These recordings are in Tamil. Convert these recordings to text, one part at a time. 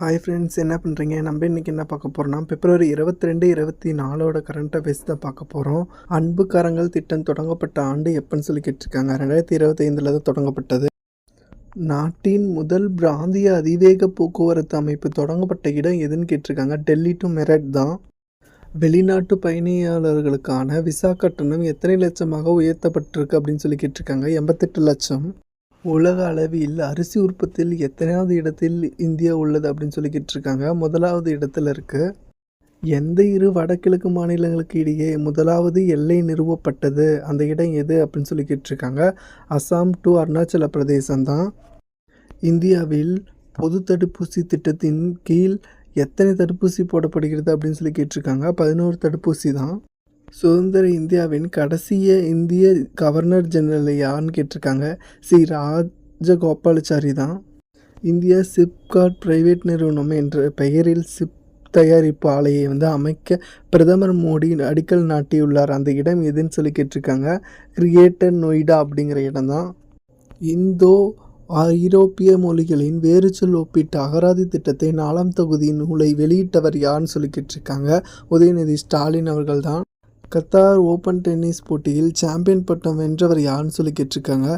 ஹாய் ஃப்ரெண்ட்ஸ், என்ன பண்ணுறீங்க? நம்ம இன்றைக்கி என்ன பார்க்க போகிறோம்னா, பிப்ரவரி 22, 24 கரண்ட் அஃபேர்ஸ் தான் பார்க்க போகிறோம். அன்புக்கரங்கள் திட்டம் தொடங்கப்பட்ட ஆண்டு எப்போன்னு சொல்லி கேட்டிருக்காங்க. 2025 தான் தொடங்கப்பட்டது. நாட்டின் முதல் பிராந்திய அதிவேக போக்குவரத்து அமைப்பு தொடங்கப்பட்ட இடம் எதுன்னு கேட்டிருக்காங்க. டெல்லி டு மெரட் தான். வெளிநாட்டு பயணியாளர்களுக்கான விசா கட்டணம் எத்தனை லட்சமாக உயர்த்தப்பட்டிருக்கு அப்படின்னு சொல்லி கேட்டிருக்காங்க. 88 லட்சம். உலக அளவில் அரிசி உற்பத்தியில் எத்தனையாவது இடத்தில் இந்தியா உள்ளது அப்படின்னு சொல்லி கேட்டிருக்காங்க. முதலாவது இடத்துல இருக்குது. எந்த இரு வடகிழக்கு மாநிலங்களுக்கு இடையே முதலாவது எல்லை நிறுவப்பட்டது, அந்த இடம் எது அப்படின்னு சொல்லி கேட்டிருக்காங்க. அசாம் டு அருணாச்சல பிரதேசம் தான். இந்தியாவில் பொது தடுப்பூசி திட்டத்தின் கீழ் எத்தனை தடுப்பூசி போடப்படுகிறது அப்படின்னு சொல்லி கேட்டிருக்காங்க. 11 தடுப்பூசி தான். சுதந்திர இந்தியாவின் கடைசிய இந்திய கவர்னர் ஜெனரல் யாருன்னு கேட்டிருக்காங்க. சி ராஜகோபாலாச்சாரி தான். இந்தியா சிப்காட் பிரைவேட் நிறுவனம் என்ற பெயரில் சிப் தயாரிப்பு ஆலையை அமைக்க பிரதமர் மோடி அடிக்கல் நாட்டியுள்ளார். அந்த இடம் எதுன்னு சொல்லி கேட்டிருக்காங்க. கிரேட்டர் நொய்டா அப்படிங்கிற இடம் தான். இந்தோ ஐரோப்பிய மொழிகளின் வேறு சொல் ஒப்பிட்ட அகராதி திட்டத்தை 4ஆம் தொகுதி நூலை வெளியிட்டவர் யாருன்னு சொல்லி கேட்டிருக்காங்க. உதயநிதி ஸ்டாலின் அவர்கள் தான். கத்தார் ஓப்பன் டென்னிஸ் போட்டியில் சாம்பியன் பட்டம் வென்றவர் யாருன்னு சொல்லி கேட்டிருக்காங்க.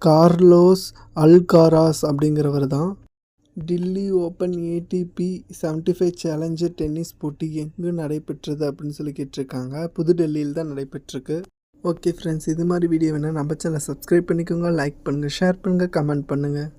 கார்லோஸ் அல்காராஸ் அப்படிங்கிறவர் தான். Delhi open ATP 75 challenger tennis போட்டி எங்கு நடைபெற்றது அப்படின்னு சொல்லி கேட்டிருக்காங்க. புதுடெல்லியில் தான் நடைபெற்றிருக்கு. ஓகே ஃப்ரெண்ட்ஸ், இது மாதிரி வீடியோ வேணால் நம்ம சேனலை சப்ஸ்கிரைப் பண்ணிக்கோங்க, லைக் பண்ணுங்கள், ஷேர் பண்ணுங்கள், கமெண்ட் பண்ணுங்கள்.